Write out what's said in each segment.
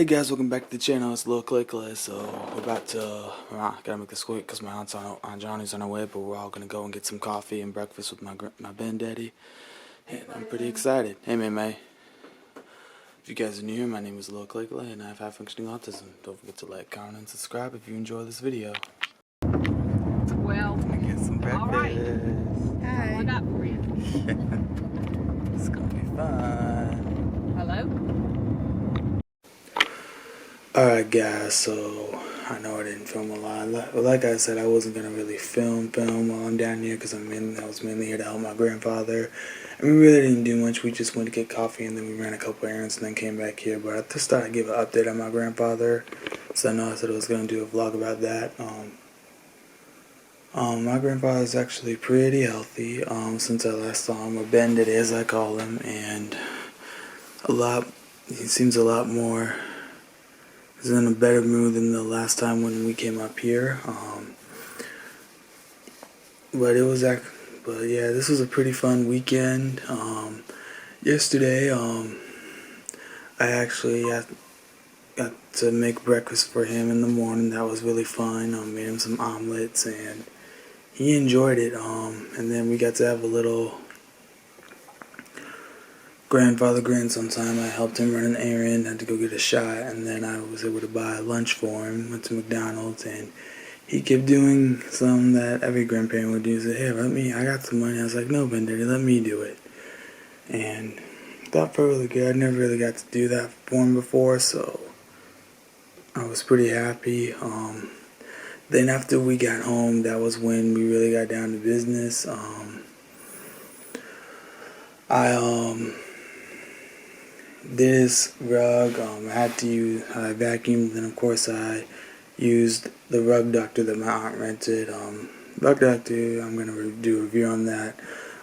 Hey guys, welcome back to the channel. It's Lil Clickless. So we're about to, gotta make this quick because my aunt Johnny's on her way, but we're all gonna go and get some coffee and breakfast with my bendaddy, and I'm pretty excited. Hey May. If you guys are new here, my name is Lil Clickless, and I have high-functioning autism. Don't forget to like, comment, and subscribe if you enjoy this video. Well, Get some breakfast. all right. Hi. What up for you? It's gonna be fun. Hello? Alright guys, so I know I didn't film a lot. Like I said, I wasn't gonna really film while I'm down here because I was mainly here to help my grandfather. And we really didn't do much. We just went to get coffee and then we ran a couple errands and then came back here. But I just thought I'd give an update on my grandfather. So I know I said I was gonna do a vlog about that. My grandfather's actually pretty healthy. Since I last saw him, or bendaddy as I call him, and he seems a lot more. He's in a better mood than the last time when we came up here. But yeah, this was a pretty fun weekend. Yesterday, I actually got to make breakfast for him in the morning. That was really fun. Made him some omelets and he enjoyed it. And then we got to have a little grandson time. I helped him run an errand, had to go get a shot, and then I was able to buy lunch for him. Went to McDonald's, and he kept doing something that every grandparent would do. He said, "Hey, I got some money." I was like, "No, Ben Daddy, let me do it." And that felt really good. I never really got to do that for him before, so I was pretty happy. Then after we got home, that was when we really got down to business. I this rug, I vacuumed, and of course I used the rug doctor that my aunt rented. Rug doctor, I'm going to do a review on that.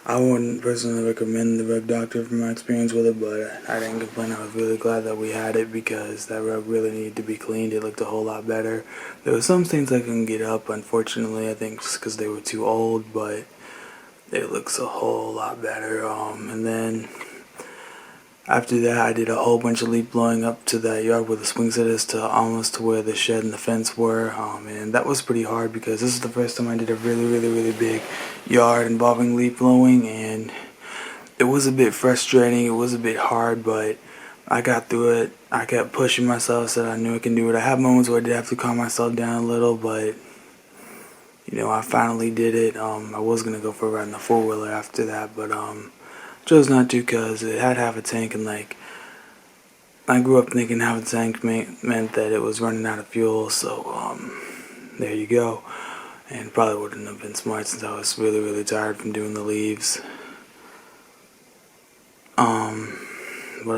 I wouldn't personally recommend the rug doctor from my experience with it, but I didn't complain. I was really glad that we had it because that rug really needed to be cleaned. It looked a whole lot better. There were some things I couldn't get up, unfortunately, I think just because they were too old, but it looks a whole lot better. And then after that, I did a whole bunch of leaf blowing up to that yard where the swing set is, to almost to where the shed and the fence were. And that was pretty hard because this is the first time I did a really big yard involving leaf blowing, and it was a bit frustrating. It was a bit hard, but I got through it. I kept pushing myself, said I knew I can do it. I had moments where I did have to calm myself down a little, but I finally did it. I was gonna go for a ride in the four-wheeler after that, but chose not to because it had half a tank, and like I grew up thinking half a tank meant that it was running out of fuel, so there you go. And probably wouldn't have been smart since I was really tired from doing the leaves. But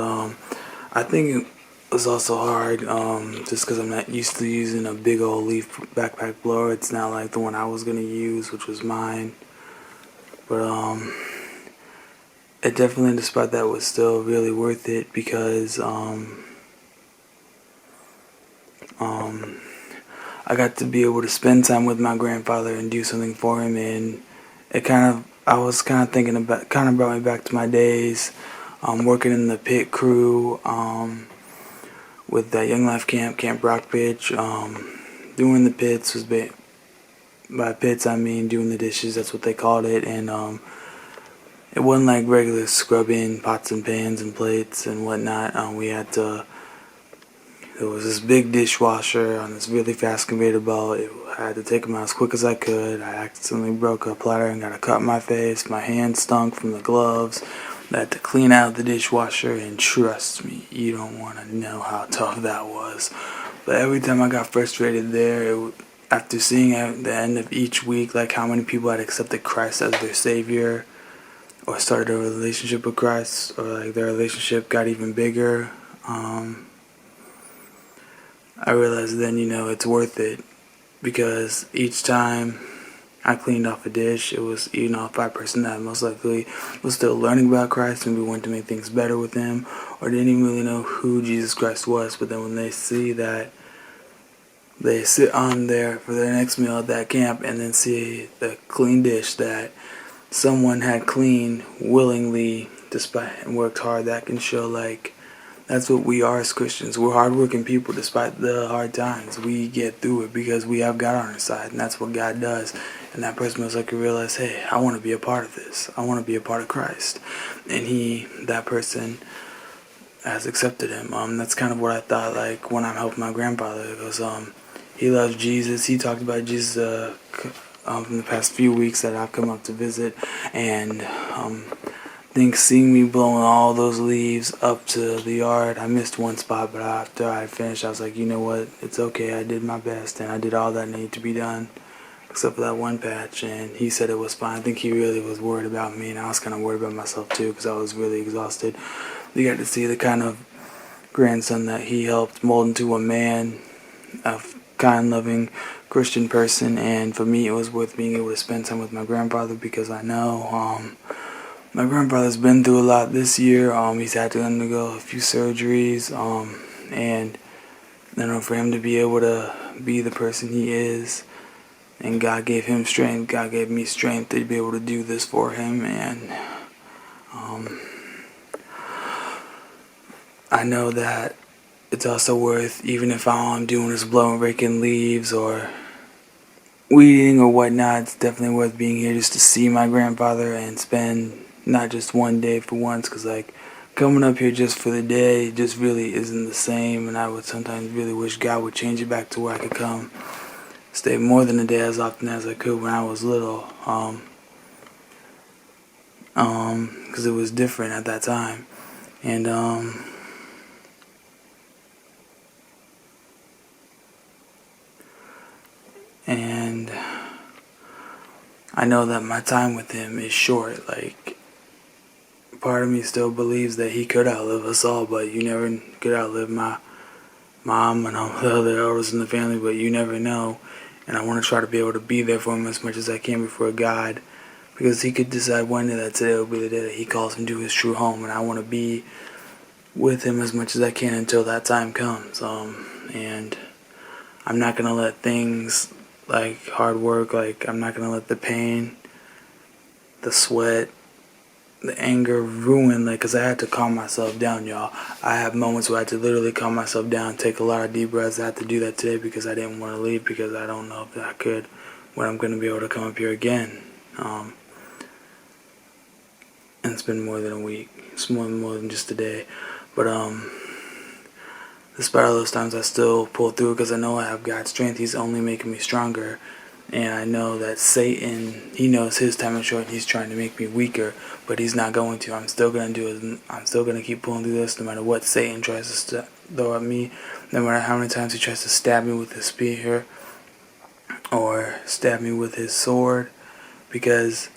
I think it was also hard just because I'm not used to using a big old leaf backpack blower. It's not like the one I was gonna use, which was mine. But it definitely, despite that, was still really worth it because I got to be able to spend time with my grandfather and do something for him, and I was thinking about, brought me back to my days working in the pit crew with that Young Life Camp Rockbridge. Doing the pits by pits I mean doing the dishes, that's what they called it, and it wasn't like regular scrubbing pots and pans and plates and whatnot. There was this big dishwasher on this really fast conveyor belt. I had to take them out as quick as I could. I accidentally broke a platter and got a cut in my face. My hands stunk from the gloves. I had to clean out the dishwasher, and trust me, you don't want to know how tough that was. But every time I got frustrated there, after seeing at the end of each week like how many people had accepted Christ as their Savior, or started a relationship with Christ, or like their relationship got even bigger, I realized then, it's worth it, because each time I cleaned off a dish, it was eaten off by a person that most likely was still learning about Christ and we wanted to make things better with him, or didn't even really know who Jesus Christ was. But then when they see that they sit on there for their next meal at that camp and then see the clean dish that someone had cleaned willingly, despite and worked hard, that can show that's what we are as Christians. We're hardworking people despite the hard times. We get through it because we have God on our side, and that's what God does. And that person most likely realize, hey, I want to be a part of this. I want to be a part of Christ. And that person has accepted him. That's kind of what I thought like when I'm helping my grandfather. Because he loves Jesus. He talked about Jesus in the past few weeks that I've come up to visit, and I think seeing me blowing all those leaves up to the yard, I missed one spot, but after I finished, I was like, you know what, it's okay, I did my best, and I did all that needed to be done, except for that one patch, and he said it was fine. I think he really was worried about me, and I was kind of worried about myself too, because I was really exhausted. You got to see the kind of grandson that he helped mold into a man, a kind, loving Christian person, and for me, it was worth being able to spend time with my grandfather, because I know, my grandfather's been through a lot this year. He's had to undergo a few surgeries, and for him to be able to be the person he is, and God gave him strength. God gave me strength to be able to do this for him, and I know that it's also worth, even if all I'm doing is blowing, raking leaves or weeding or whatnot, it's definitely worth being here just to see my grandfather and spend not just one day for once, because like coming up here just for the day just really isn't the same, and I would sometimes really wish God would change it back to where I could come stay more than a day as often as I could when I was little, because it was different at that time. And I know that my time with him is short. Like, part of me still believes that he could outlive us all, but you never could outlive my mom and all the other elders in the family, but you never know. And I want to try to be able to be there for him as much as I can before God, because he could decide one day that today will be the day that he calls him to his true home, and I want to be with him as much as I can until that time comes. And I'm not going to let things like hard work, like I'm not going to let the pain, the sweat, the anger ruin, like, because I had to calm myself down, y'all. I have moments where I had to literally calm myself down, take a lot of deep breaths. I had to do that today because I didn't want to leave, because I don't know if I could, when I'm going to be able to come up here again. And it's been more than a week. It's more than just a day. But despite all those times, I still pull through because I know I have God's strength. He's only making me stronger. And I know that Satan, he knows his time is short, and he's trying to make me weaker, but he's not going to. I'm still going to do it. I'm still going to keep pulling through this no matter what Satan tries to throw at me, no matter how many times he tries to stab me with his spear or stab me with his sword, because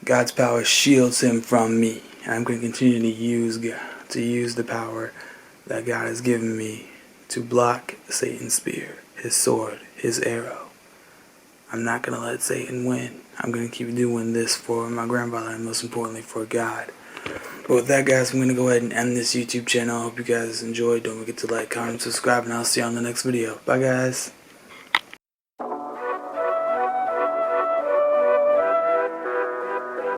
God's power shields him from me. And I'm going to continue to use the power that God has given me to block Satan's spear, his sword, his arrow. I'm not going to let Satan win. I'm going to keep doing this for my grandfather, and most importantly for God. But with that, guys, I'm going to go ahead and end this YouTube channel. I hope you guys enjoyed. Don't forget to like, comment, subscribe, and I'll see you on the next video. Bye, guys.